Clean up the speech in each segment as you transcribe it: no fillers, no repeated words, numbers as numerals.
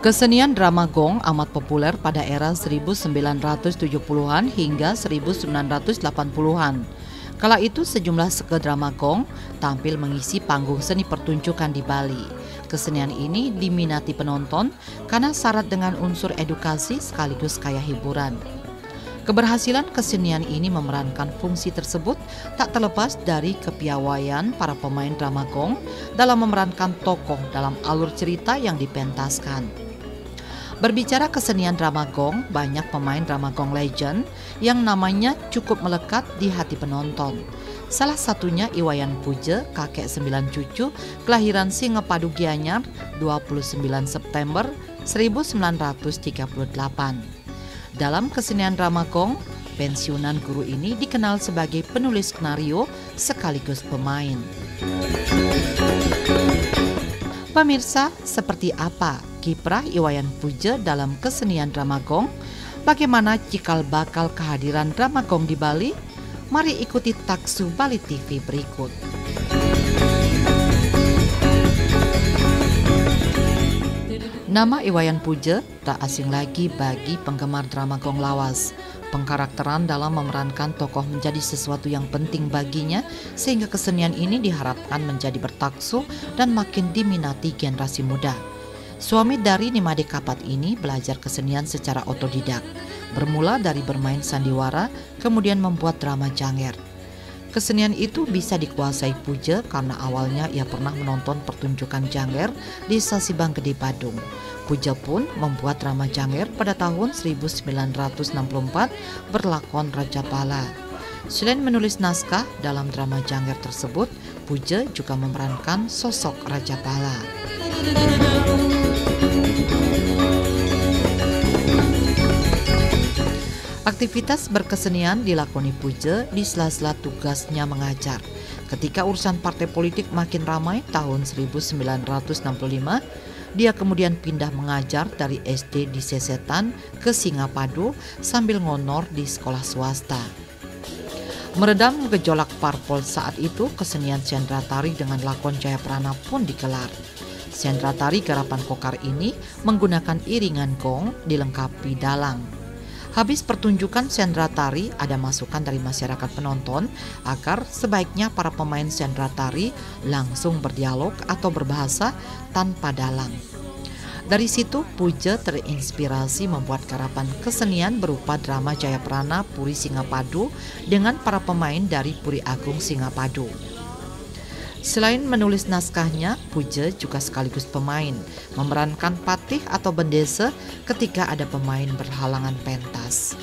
Kesenian drama gong amat populer pada era 1970-an hingga 1980-an. Kala itu sejumlah drama gong tampil mengisi panggung seni pertunjukan di Bali. Kesenian ini diminati penonton karena syarat dengan unsur edukasi sekaligus kaya hiburan. Keberhasilan kesenian ini memerankan fungsi tersebut tak terlepas dari kepiawaian para pemain drama gong dalam memerankan tokoh dalam alur cerita yang dipentaskan. Berbicara kesenian drama gong, banyak pemain drama gong legend yang namanya cukup melekat di hati penonton. Salah satunya Iwayan Puja, kakek 9 cucu, kelahiran Singapadu Gianyar 29 September 1938. Dalam kesenian drama gong, pensiunan guru ini dikenal sebagai penulis skenario sekaligus pemain. Pemirsa, seperti apa kiprah Iwayan Puja dalam kesenian drama gong? Bagaimana cikal bakal kehadiran drama gong di Bali? Mari ikuti Taksu Bali TV berikut. Nama Iwayan Puja tak asing lagi bagi penggemar drama gong lawas. Pengkarakteran dalam memerankan tokoh menjadi sesuatu yang penting baginya, sehingga kesenian ini diharapkan menjadi bertaksu dan makin diminati generasi muda. Suami dari Nimade Kapat ini belajar kesenian secara otodidak, bermula dari bermain sandiwara, kemudian membuat drama janger. Kesenian itu bisa dikuasai Puja karena awalnya ia pernah menonton pertunjukan janger di Sasibang Gede Badung. Puja pun membuat drama janger pada tahun 1964 berlakon Raja Pala. Selain menulis naskah dalam drama janger tersebut, Puja juga memerankan sosok Raja Pala. Aktivitas berkesenian dilakoni Puja di sela-sela tugasnya mengajar. Ketika urusan partai politik makin ramai tahun 1965, dia kemudian pindah mengajar dari SD di Sesetan ke Singapadu sambil ngonor di sekolah swasta. Meredam gejolak parpol saat itu, kesenian sendra tari dengan lakon Jayaprana pun digelar. Sendra tari garapan Kokar ini menggunakan iringan gong dilengkapi dalang. Habis pertunjukan sendra tari, ada masukan dari masyarakat penonton agar sebaiknya para pemain sendra tari langsung berdialog atau berbahasa tanpa dalang. Dari situ Puja terinspirasi membuat garapan kesenian berupa drama Jayaprana Puri Singapadu dengan para pemain dari Puri Agung Singapadu. Selain menulis naskahnya, Puja juga sekaligus pemain, memerankan patih atau bendesa ketika ada pemain berhalangan pentas.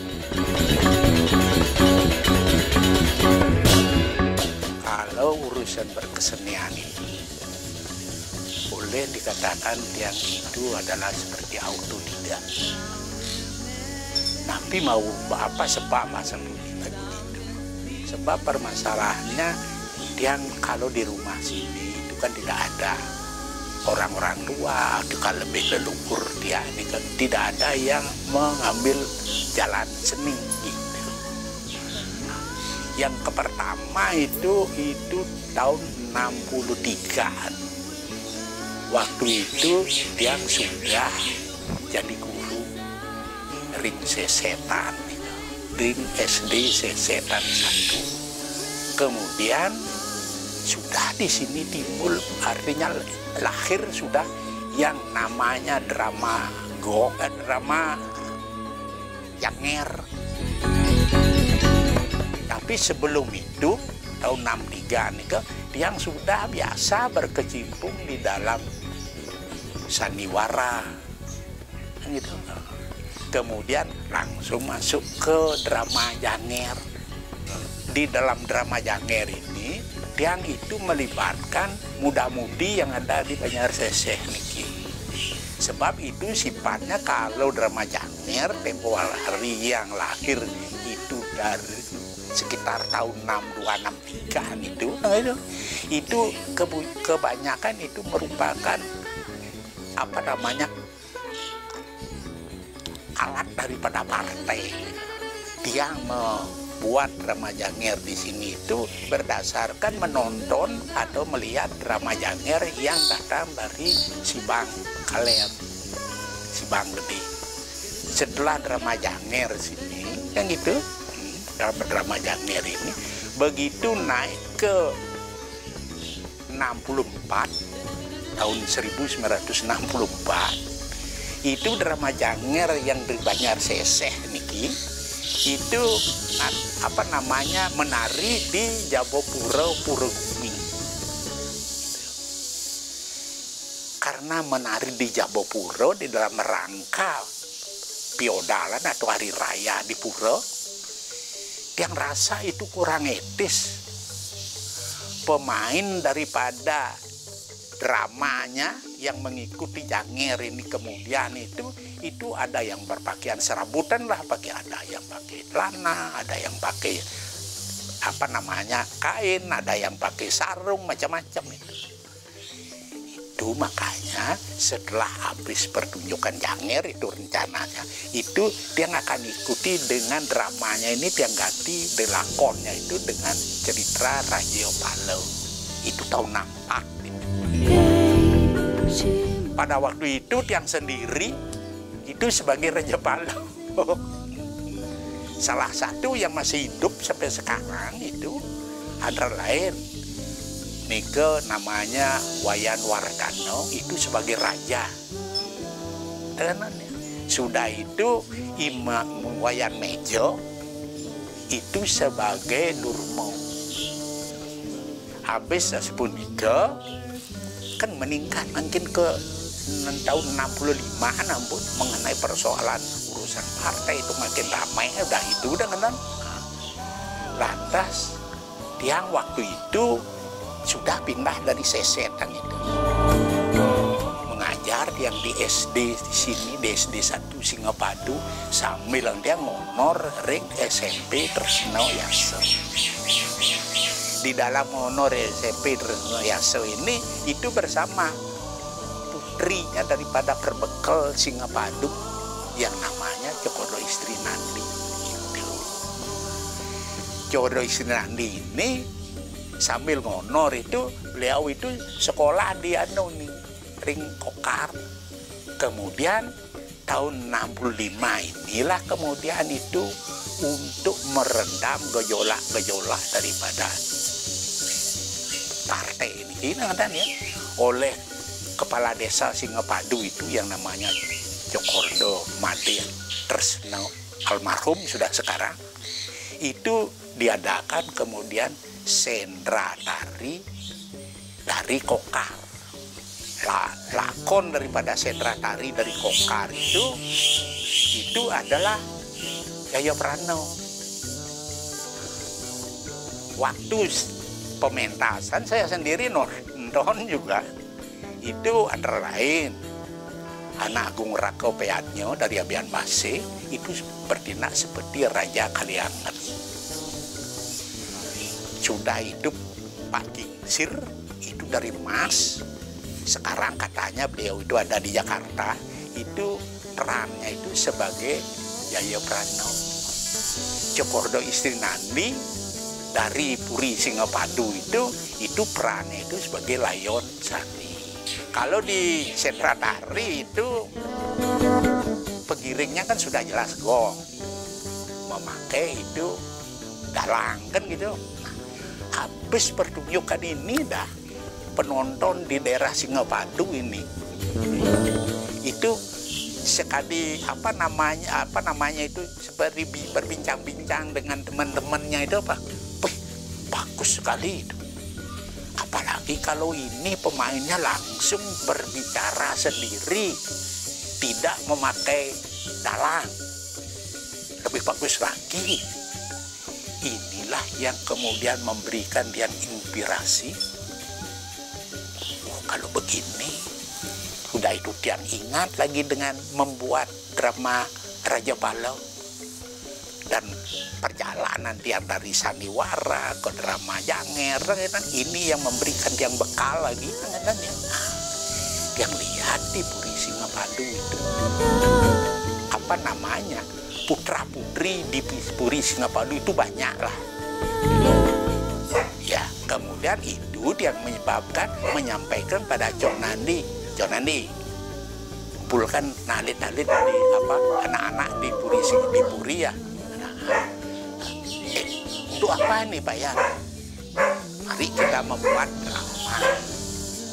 Kalau urusan berkesenian ini, boleh dikatakan yang itu adalah seperti autodidak. Tapi mau apa sebab masalah itu? Sebab permasalahannya yang kalau di rumah sini itu kan tidak ada orang-orang tua, itu kan lebih leluhur dia ini kan tidak ada yang mengambil jalan seni gitu. Yang pertama itu tahun 63-an. Waktu itu dia sudah jadi guru ring Sesetan, ring SD Sesetan 1. Kemudian sudah di sini timbul, artinya lahir sudah yang namanya drama gong, drama janger. Tapi sebelum itu tahun 63 nih dia sudah biasa berkecimpung di dalam sandiwara gitu. Kemudian langsung masuk ke drama janger. Di dalam drama janger ini yang itu melibatkan muda-mudi yang ada di Banjarseseh niki. Sebab itu sifatnya kalau drama janger tempo hari yang lahir itu dari sekitar tahun 62-63 itu kebanyakan itu merupakan apa namanya alat daripada partai. Dia buat drama Janger di sini itu berdasarkan menonton atau melihat drama Janger yang datang dari Sibang Kaler, Sibang Gede. Setelah drama Janger sini, yang gitu, drama Janger ini begitu naik ke 64, tahun 1964, itu drama Janger yang di Banjar Seseh niki itu menari di Jabopuro Purugumi. Karena menari di Jabopuro di dalam rangka piodalan atau hari raya di Puro, yang rasa itu kurang etis. Pemain daripada dramanya yang mengikuti Janger ini kemudian itu ada yang berpakaian serabutan lah, ada yang pakai celana, ada yang pakai kain, ada yang pakai sarung, macam-macam itu. Itu makanya setelah habis pertunjukan Janger itu rencananya itu dia akan ikuti dengan dramanya ini, dia ganti lakonnya itu dengan cerita Raja Palau. Itu tahun 64 itu. Pada waktu itu Tiang sendiri itu sebagai Raja Palau. Salah satu yang masih hidup sampai sekarang itu antara lain Nike namanya Wayan Wardano, itu sebagai raja. Sudah itu Imam Wayan Mejo itu sebagai Durmo. Habis sepunika kan meningkat mungkin ke tahun 65 namun mengenai persoalan urusan partai itu makin ramai, udah kan. Lantas Tiang waktu itu sudah pindah dari Sesetan itu, mengajar yang di SD di sini, di SD 1 Singapadu, sambil dia ngonor ring SMP Tresno Yaso. Di dalam honor SMP Tresno Yaso ini itu bersama putrinya daripada Perbekal Singapadu yang namanya Cokodo Istri Nandi. Cokodo Istri Nandi ini sambil ngonor itu beliau itu sekolah di ring Kokar. Kemudian tahun 65 inilah kemudian itu untuk meredam gejolak daripada partai ini kan ya, oleh kepala desa Singapadu itu yang namanya Cokordo Made Tresno, almarhum sudah sekarang. Itu diadakan kemudian sendra tari dari Kokar. Lakon daripada sendra tari dari Kokar itu adalah Jaya Prano. Waktu pementasan saya sendiri nonton juga, itu antara lain Anak Agung Rako Peatnyo dari Abian Base itu bertindak seperti Raja Kalianget. Sudah hidup Pak Gingsir itu dari Mas, sekarang katanya beliau itu ada di Jakarta, itu perannya itu sebagai Jaya Prano. Cokordo Istri Nandi dari Puri Singapadu itu perannya itu sebagai Layon Sani. Kalau di sentra tari itu pengiringnya kan sudah jelas gong, memakai itu dalang kan gitu. Habis pertunjukan ini dah penonton di daerah Singapadu ini itu sekali apa namanya itu seperti berbincang-bincang dengan teman-temannya itu apa, bagus sekali itu. Apalagi kalau ini pemainnya langsung berbicara sendiri, tidak memakai dalang, lebih bagus lagi. Inilah yang kemudian memberikan dia inspirasi. Oh, kalau begini, udah itu dia ingat lagi dengan membuat drama Raja Palau. Dan perjalanan dia dari sandiwara ke drama Janger, ini yang memberikan yang bekal lagi. Yang lihat di Puri Singapadu itu, apa namanya, putra-putri di Puri Singapadu itu banyak lah. Ya, kemudian itu yang menyampaikan pada Cok Nandi, kumpulkan nalit-nalit di anak-anak di Puri ya. Untuk apa nih Pak ya? Mari kita membuat drama.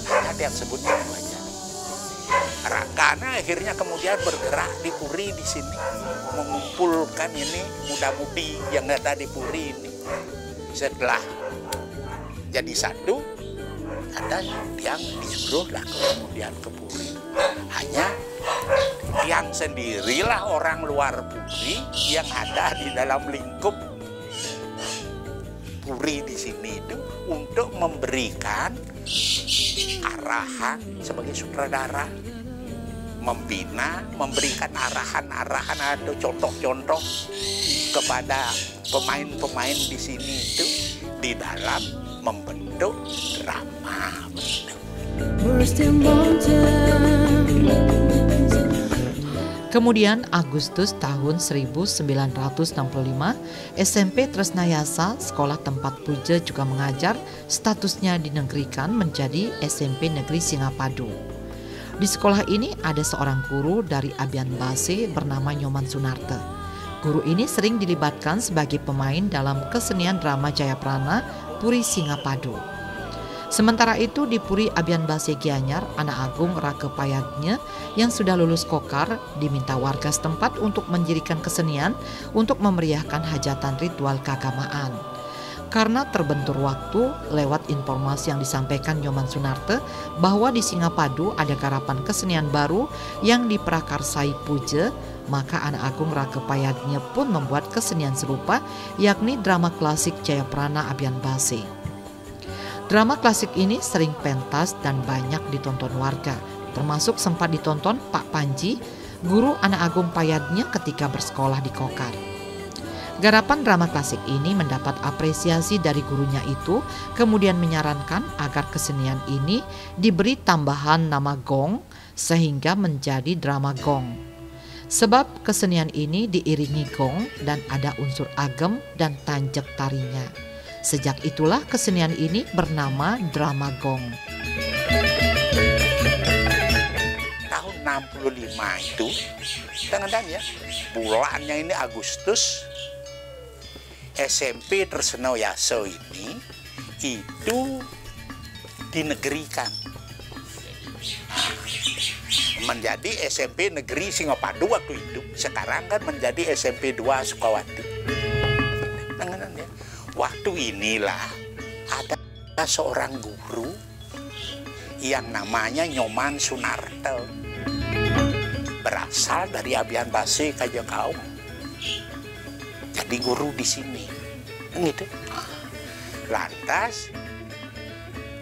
Ada yang sebutnya aja. Karena akhirnya kemudian bergerak di Puri di sini, mengumpulkan ini muda-mudi yang ada di Puri ini. Setelah jadi satu, ada yang disuruh lah kemudian ke Puri. Hanya yang sendirilah orang luar Puri yang ada di dalam lingkup Puri di sini itu untuk memberikan arahan sebagai sutradara, memberikan arahan-arahan atau contoh-contoh kepada pemain-pemain di sini itu di dalam membentuk drama. Kemudian Agustus tahun 1965, SMP Tresnayasa, sekolah tempat Puja juga mengajar, statusnya dinegrikan menjadi SMP Negeri Singapadu. Di sekolah ini ada seorang guru dari Abian Base bernama Nyoman Sunarte. Guru ini sering dilibatkan sebagai pemain dalam kesenian drama Jayaprana Puri Singapadu. Sementara itu di Puri Abian Base Gianyar, anak agung Rake Payadnya yang sudah lulus kokar diminta warga setempat untuk mendirikan kesenian untuk memeriahkan hajatan ritual keagamaan. Karena terbentur waktu, lewat informasi yang disampaikan Nyoman Sunarte bahwa di Singapadu ada garapan kesenian baru yang diprakarsai Puja, maka anak agung Rake Payadnya pun membuat kesenian serupa, yakni drama klasik Jayaprana Abian Base. Drama klasik ini sering pentas dan banyak ditonton warga, termasuk sempat ditonton Pak Panji, guru anak agung Payadnya ketika bersekolah di Kokar. Garapan drama klasik ini mendapat apresiasi dari gurunya itu, kemudian menyarankan agar kesenian ini diberi tambahan nama gong sehingga menjadi drama gong. Sebab kesenian ini diiringi gong dan ada unsur agem dan tanjek tarinya. Sejak itulah kesenian ini bernama drama gong. Tahun 65 itu, kadang-kadang ya, bulannya ini Agustus, SMP Tresnayasa ini itu dinegerikan. Menjadi SMP Negeri Singapadu waktu itu. Sekarang kan menjadi SMP 2 Sukawati. Kadang-kadang ya. Waktu inilah ada seorang guru yang namanya Nyoman Sunarte, berasal dari Abian Base Kajakaung. Jadi guru di sini, gitu. Lantas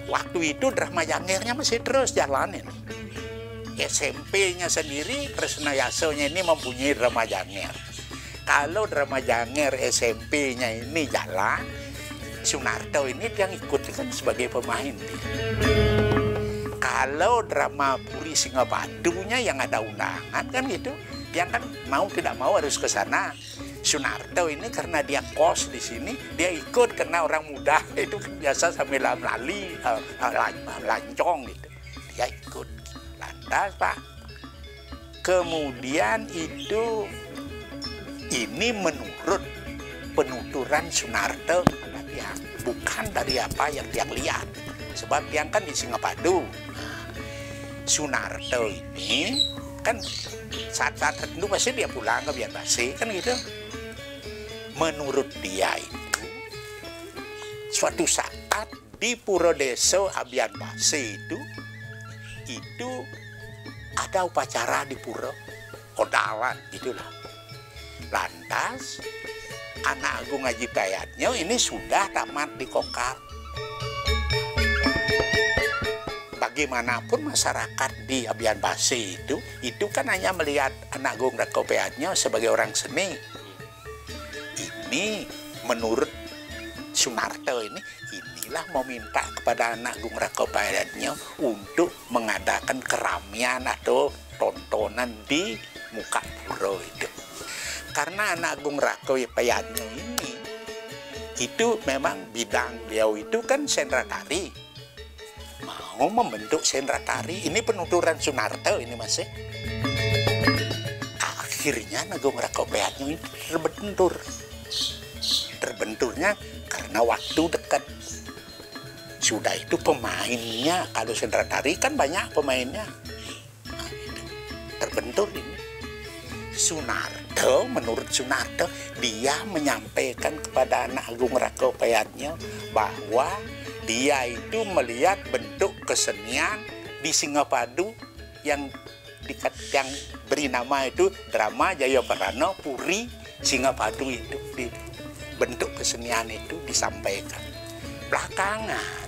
waktu itu drama Jangernya masih terus jalan ini. SMP-nya sendiri, Tresnayasa-nya ini mempunyai drama Janger. Kalau drama Janger SMP-nya ini jalan, Sunarte ini yang ikutkan sebagai pemain dia. Kalau drama Puri Singapadu-nya yang ada undangan kan gitu, dia kan mau tidak mau harus ke sana. Sunarte ini karena dia kos di sini, dia ikut karena orang muda itu kan biasa sambil lancong gitu. Dia ikut. Lantas Pak, kemudian itu ini menurut penuturan Sunarte kepada dia, bukan dari apa yang dia lihat. Sebab dia kan di Singapadu. Sunarte ini kan saat-saat tertentu pasti dia pulang ke Abian Base kan gitu. Menurut dia itu suatu saat di Pura Desa Abian Base itu ada upacara di pura kodalan gitulah. Lantas anak agung Haji Payadnya ini sudah tamat di Kokar. Bagaimanapun masyarakat di Abian Base itu kan hanya melihat anak agung Rake Payadnya sebagai orang seni. Ini menurut Sunarte inilah meminta kepada anak agung Rake Payadnya untuk mengadakan keramian atau tontonan di muka pura itu. karena anak Agung Rako Payadno ini itu memang bidang beliau itu kan sendra tari, mau membentuk sendra tari. Ini penuturan Sunarto ini Mas. Akhirnya Agung Rako Payadno itu terbenturnya karena waktu dekat. Sudah itu pemainnya, kalau sendra tari kan banyak pemainnya. Nah, terbentur ini. Sunarto, menurut Sunarto, dia menyampaikan kepada anak Agung Rako Payadno bahwa dia itu melihat bentuk kesenian di Singapadu yang beri nama itu drama Jayaprana Puri Singapadu itu, di bentuk kesenian itu disampaikan. Belakangan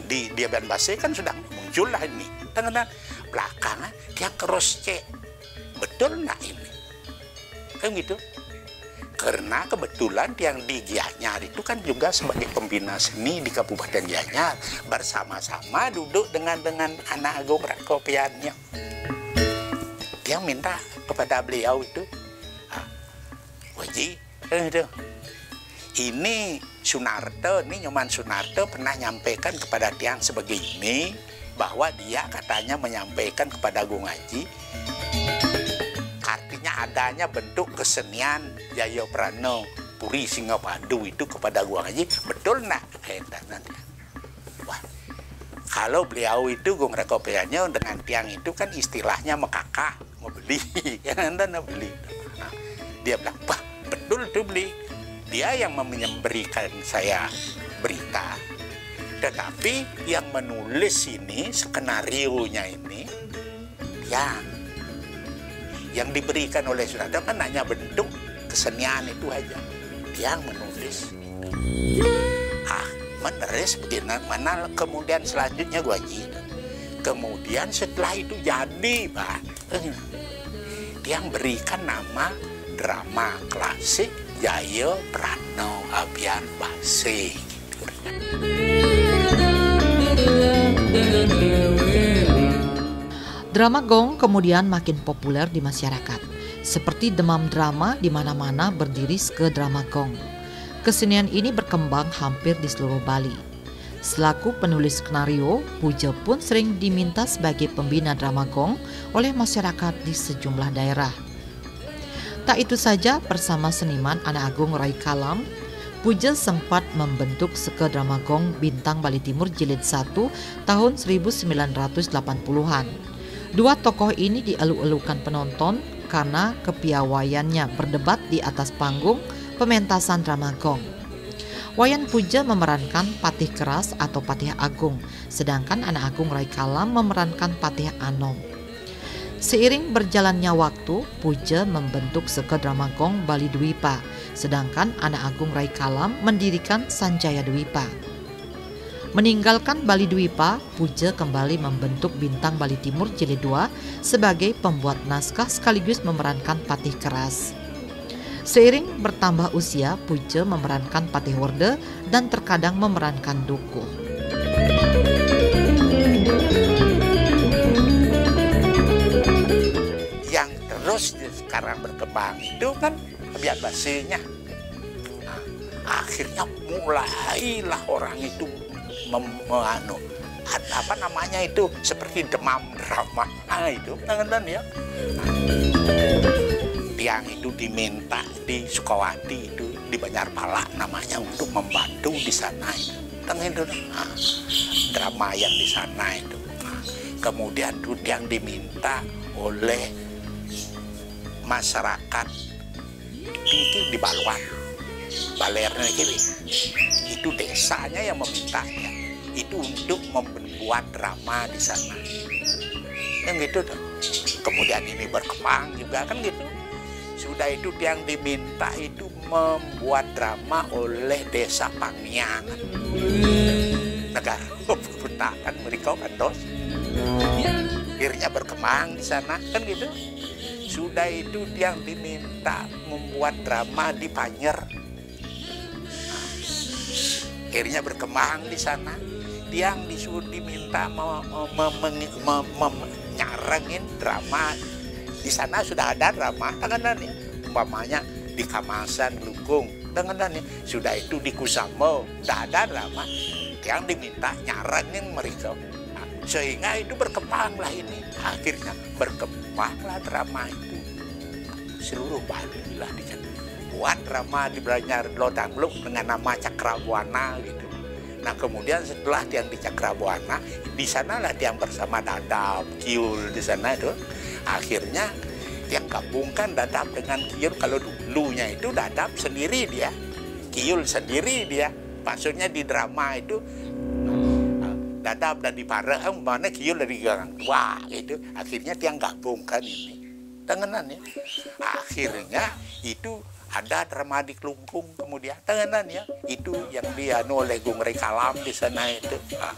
di Diaban Base kan sudah muncul lah ini. Belakangan dia cross check, betul nggak ini? Kan gitu. Karena kebetulan yang di Gianyar itu kan juga sebagai pembina seni di Kabupaten Gianyar, bersama-sama duduk dengan anak Agung Rako Payadno. Dia minta kepada beliau itu, Waji, gitu. Ini Sunarto, ini Nyoman Sunarto pernah nyampaikan kepada tiang sebagai ini, bahwa dia katanya menyampaikan kepada Agung Haji, artinya adanya bentuk kesenian Jayaprana Puri Singapadu itu kepada Agung Haji, betul nak? Wah, kalau beliau itu Agung Rako Payadno dengan tiang itu kan istilahnya mekakak, mau beli, beli. Nah, dia bilang, wah betul tuh beli. Dia yang memberikan saya berita, tetapi yang menulis ini, skenario-nya ini, yang diberikan oleh Sunarto kan hanya bentuk kesenian itu aja. Yang menulis, menulis bagaimana kemudian selanjutnya gua kemudian setelah itu jadi, Pak, dia berikan nama drama klasik Jayaprana Abian Base. Drama gong kemudian makin populer di masyarakat. Seperti demam drama di mana-mana berdiri ke drama gong. Kesenian ini berkembang hampir di seluruh Bali. Selaku penulis skenario, Puja pun sering diminta sebagai pembina drama gong oleh masyarakat di sejumlah daerah. Tak itu saja, bersama seniman Anak Agung Rai Kalam, Puja sempat membentuk Seke Drama Gong Bintang Bali Timur Jilid 1 tahun 1980-an. Dua tokoh ini dielu-elukan penonton karena kepiawaiannya berdebat di atas panggung pementasan drama gong. Wayan Puja memerankan Patih Keras atau Patih Agung, sedangkan Anak Agung Rai Kalam memerankan Patih Anom. Seiring berjalannya waktu, Puja membentuk Seke Drama Gong Bali Dwipa, sedangkan Anak Agung Rai Kalam mendirikan Sanjaya Dwipa. Meninggalkan Bali Dwipa, Puja kembali membentuk Bintang Bali Timur Jilid 2 sebagai pembuat naskah sekaligus memerankan Patih Keras. Seiring bertambah usia, Puja memerankan Patih Werde dan terkadang memerankan Dukuh. Yang terus sekarang berkembang itu kan Abian Basenya. Nah, akhirnya mulailah orang itu apa namanya itu seperti demam drama itu kan ya. Tiang itu diminta di Sukawati itu di Banjarpala namanya untuk membantu di sana itu. Nah, drama yang di sana itu. Nah, kemudian itu yang diminta oleh masyarakat ini di Baluan, Balernya itu desanya yang memintanya itu untuk membuat drama di sana, yang gitu tuh. Kemudian ini berkembang juga kan gitu. Sudah itu yang diminta itu membuat drama oleh Desa Pangyangan, negara pemerintahan mereka kan dos. Akhirnya berkembang di sana kan gitu. Sudah itu yang diminta membuat drama di Panjer. Akhirnya berkembang di sana. Yang disuruh diminta menyarengin drama di sana sudah ada drama dengan ya, umpamanya di Kamasan Lunggung dengan ya, sudah itu di Kusamo sudah ada drama yang diminta nyaranin mereka. Nah, sehingga itu berkembanglah ini, akhirnya berkembanglah drama itu seluruh Bali lah buat drama di Banjar Lodangluk dengan nama Cakrabuana gitu. Nah kemudian setelah yang di Cakrabuana, di sanalah yang bersama Dadap, Kiul di sana itu. Akhirnya yang gabungkan Dadap dengan Kiul. Kalau dulunya itu Dadap sendiri dia, Kiul sendiri dia. Maksudnya di drama itu Dadap dan di Parang, mana Kiul dari Gang Tua gitu. Akhirnya yang gabungkan ini. Tengenan ya. Akhirnya itu ada drama di Kelungkung kemudian tengenan ya, itu yang dianu oleh Gung Rekalam di sana itu. Nah,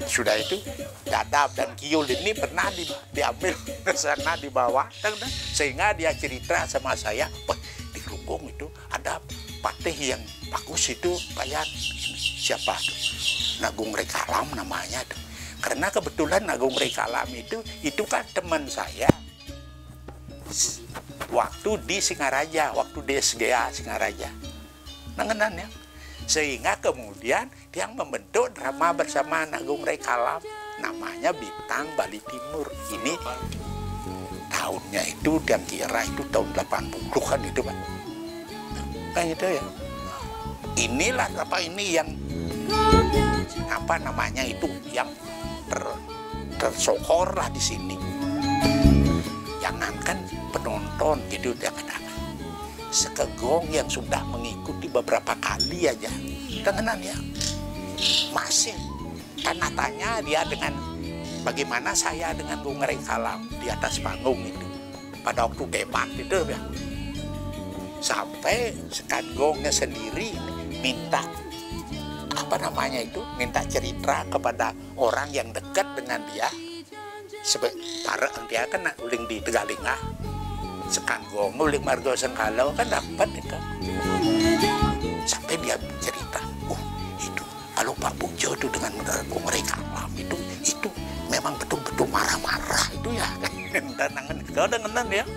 sudah itu Dadap dan Kiul ini pernah diambil ke sana dibawa tengenan, sehingga dia cerita sama saya, wah di Kelungkung itu ada patih yang bagus itu kayak siapa tuh, Gung Rekalam namanya tuh. Karena kebetulan Gung Rekalam itu kan teman saya waktu di Singaraja, waktu di SGA Singaraja. Nengenan ya. Sehingga kemudian dia membentuk drama bersama Gung Rekalam, namanya Bintang Bali Timur. Ini tahunnya itu dan kira itu tahun 80-an itu, Pak. Kayak gitu ya. Inilah apa ini yang apa namanya itu yang tersokor lah di sini. Jangankan penonton gitu dia katakan, Sekegong yang sudah mengikuti beberapa kali aja tengenan ya masih karena tanya dia dengan bagaimana saya dengan Gung Rekalam di atas panggung itu pada waktu debat itu ya, sampai Sekegongnya sendiri minta apa namanya itu, minta cerita kepada orang yang dekat dengan dia. Para dia kan uling di Tegalingah, Sekagong uling Margo Sengkalau kan dapat itu. Sampai dia cerita, itu kalau Pak Pujo itu dengan Gung Rekalam itu memang betul-betul marah-marah itu ya. Kau dengenan ya.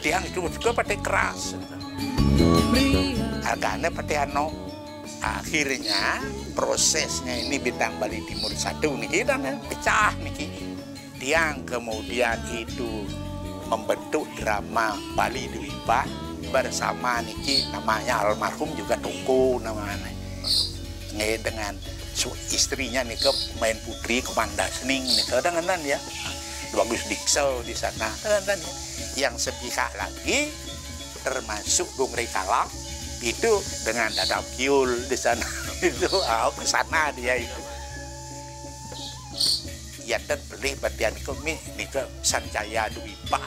Tiang itu juga pakai keras. Agaknya pakai akhirnya prosesnya ini Bintang Bali Timur 1 nih dan pecah nih. Tiang kemudian itu membentuk drama Bali Dwipa bersama niki namanya almarhum juga Tungku namanya. Dengan istrinya nih ke main putri Komanda Sening nih kadang-kadang ya. Bagus Dikso di sana kadang-kadang ya. Yang sepihak lagi termasuk Gung Rekalam itu dengan Dadap Kiul di sana itu ke sana dia itu ya dan beli batian kami ini ke Sancaya Dwipa.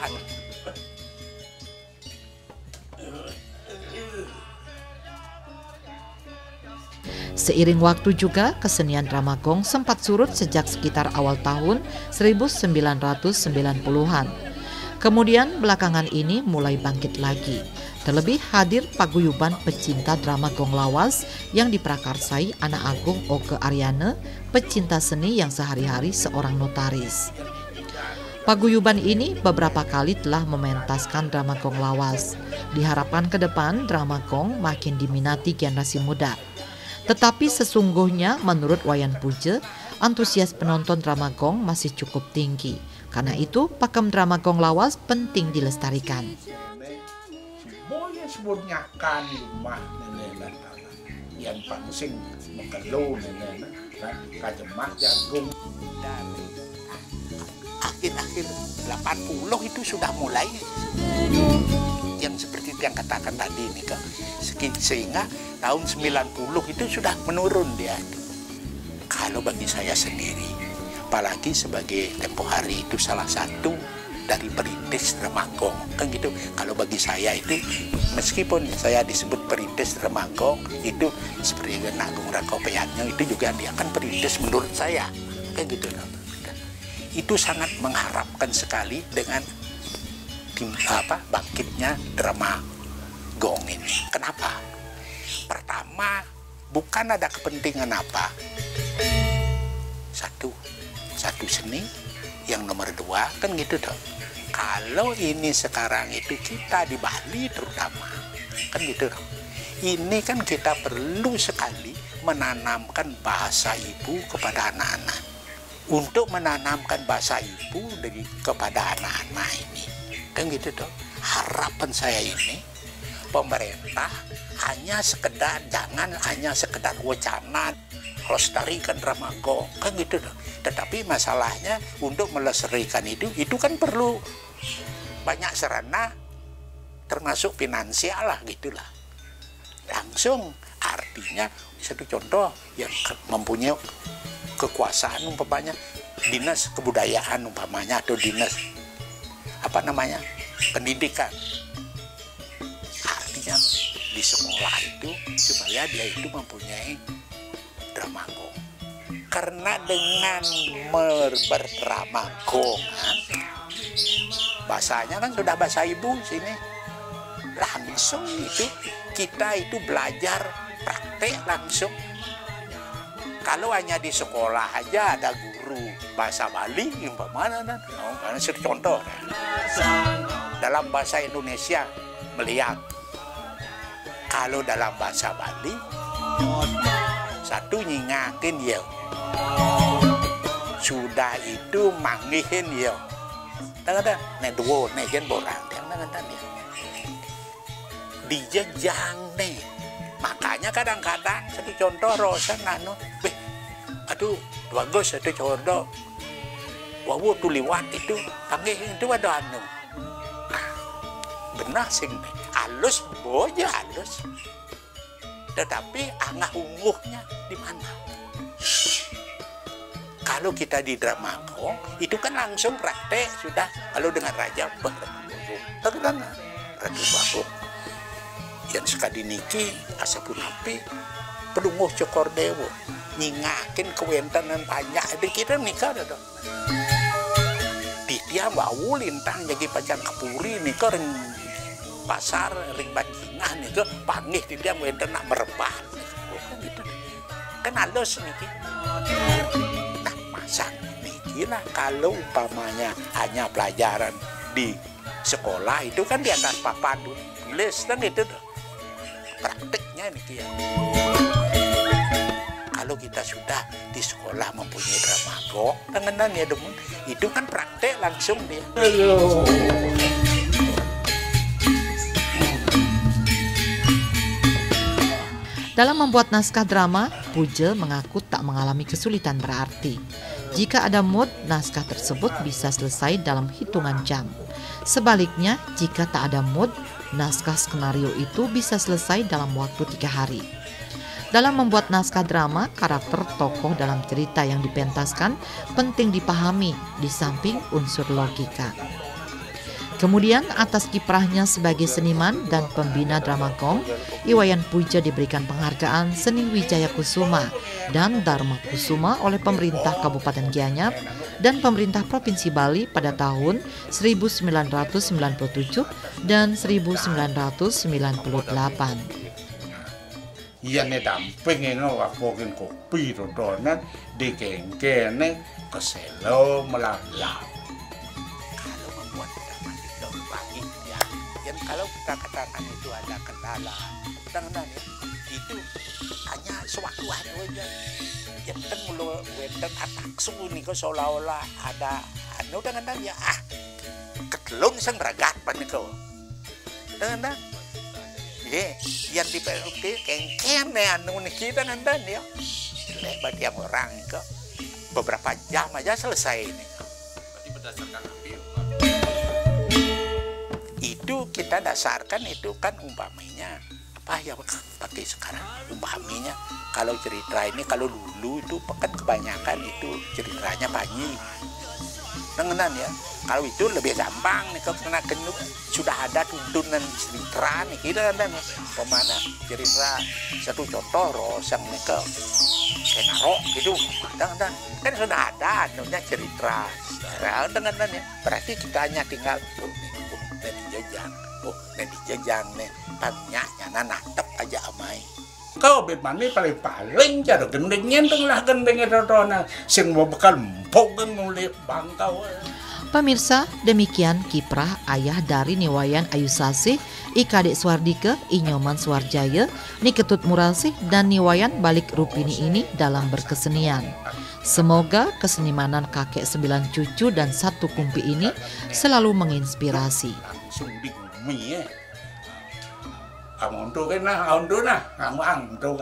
Seiring waktu juga, kesenian drama gong sempat surut sejak sekitar awal tahun 1990-an. Kemudian belakangan ini mulai bangkit lagi. Terlebih hadir paguyuban pecinta drama gong lawas yang diprakarsai anak agung Oke Aryana, pecinta seni yang sehari-hari seorang notaris. Paguyuban ini beberapa kali telah mementaskan drama gong lawas. Diharapkan ke depan drama gong makin diminati generasi muda. Tetapi sesungguhnya menurut Wayan Puja, antusias penonton drama gong masih cukup tinggi. Karena itu pakem drama gong lawas penting dilestarikan. Sebutnya kan rumah nenek yang pangsing mengelo nenek kajemah jagung dari akhir-akhir 80 itu sudah mulai yang seperti yang katakan tadi nih Kak, sehingga tahun 90 itu sudah menurun dia itu. Kalau bagi saya sendiri, apalagi sebagai tempo hari itu salah satu dari perintis drama gong kan gitu. Kalau bagi saya itu meskipun saya disebut perintis drama gong itu seperti Agung Rakau Peyatnya itu juga dia kan perintis menurut saya kayak gitu. Itu sangat mengharapkan sekali dengan bangkitnya drama gong ini. Kenapa? Pertama, bukan ada kepentingan apa. Satu seni yang nomor dua kan gitu dong. Kalau ini sekarang itu kita di Bali terutama kan gitu dong. Ini kan kita perlu sekali menanamkan bahasa ibu kepada anak-anak. Untuk menanamkan bahasa ibu kepada anak-anak ini kan gitu dong. Harapan saya ini pemerintah jangan hanya sekedar wacana lestarikan Dramagung kan gitu dong. Tetapi masalahnya untuk melestarikan itu kan perlu banyak sarana termasuk finansial lah gitulah. Langsung artinya satu contoh yang mempunyai kekuasaan umpamanya dinas kebudayaan umpamanya atau dinas pendidikan. Artinya di sekolah itu supaya dia itu mempunyai Dramagung. Karena dengan berdramagung bahasanya kan sudah bahasa ibu sini, langsung itu kita itu belajar praktek langsung. Kalau hanya di sekolah aja ada guru bahasa Bali umpamanya karena contoh dalam bahasa Indonesia melihat, kalau dalam bahasa Bali satu nyingakin ya, sudah itu manggihin ya, tangan nih dua nih jen borang tangan ya, dijejang nih. Makanya kadang-kadang satu contoh rosan aduh bagus satu contoh, wawu tuh liwat itu panggil itu ada benar sih halus boja halus. Tetapi angah unguhnya di mana? Kalau kita di Dramagung itu kan langsung praktek sudah. Kalau dengan Raja Ratu Bagong yang sekali niki asapun api pedunguh cokor dewo nyingakin kewentanan banyak dikira nikah ada dong. Di dia bau lintang jadi pacar kapuri nikah pasar ring bajingan itu panggih di dia wenten nak merebah gitu kan halus niki. Nah masa niki lah kalau umpamanya hanya pelajaran di sekolah itu kan di atas papan tulis kan itu prakteknya niki ya. Kalau kita sudah di sekolah mempunyai Dramagung tangan ya demun itu kan praktek langsung dia. Dalam membuat naskah drama, Pujel mengaku tak mengalami kesulitan berarti. Jika ada mood, naskah tersebut bisa selesai dalam hitungan jam. Sebaliknya, jika tak ada mood, naskah skenario itu bisa selesai dalam waktu 3 hari. Dalam membuat naskah drama, karakter tokoh dalam cerita yang dipentaskan penting dipahami di samping unsur logika. Kemudian atas kiprahnya sebagai seniman dan pembina Dramagung, Iwayan Pujel diberikan penghargaan Seni Wijaya Kusuma dan Dharma Kusuma oleh pemerintah Kabupaten Gianyar dan pemerintah Provinsi Bali pada tahun 1997 dan 1998. Iya nih dampingin wakokin kopi rodonan dikengkene keselo melalap. Kalau kita katakan itu ada kendala, tangan itu hanya sewaktu-waktu aja. Yang kan mulu wenten atak sungguh nih kok seolah-olah ada tangan ya ketelung sang ragat pan kau. Tangan yang di PLT kengken nih kita tangan ya. Lebat yang orang kok beberapa jam aja selesai ini. Berarti berdasarkan itu kita dasarkan itu kan umpamanya apa ya pakai sekarang umpamanya kalau cerita ini kalau dulu itu kan kebanyakan itu ceritanya panji nengenan ya kalau itu lebih gampang nih karena sudah ada tuntunan cerita nih kita kan pemana cerita satu contoh rosang nih ke kenaro gitu kan sudah ada anunya cerita dengan ya berarti kita hanya tinggal dijejang nih tanyanya natep aja amai Kau bet mani paling jaro gendeng nyenteng lah gendeng rotona sing mau bekal empuk ngulit bangkau. Pemirsa, demikian kiprah ayah dari Niwayan Ayusasih, I Kadek Suardike, I Nyoman Suarjaya, Ni Ketut Murasih, dan Niwayan Balik Rupini ini dalam berkesenian. Semoga kesenimanan kakek 9 cucu dan 1 kumpi ini selalu menginspirasi. Langsung di bumi ya. Ang untu na, ang untu na, ang untu.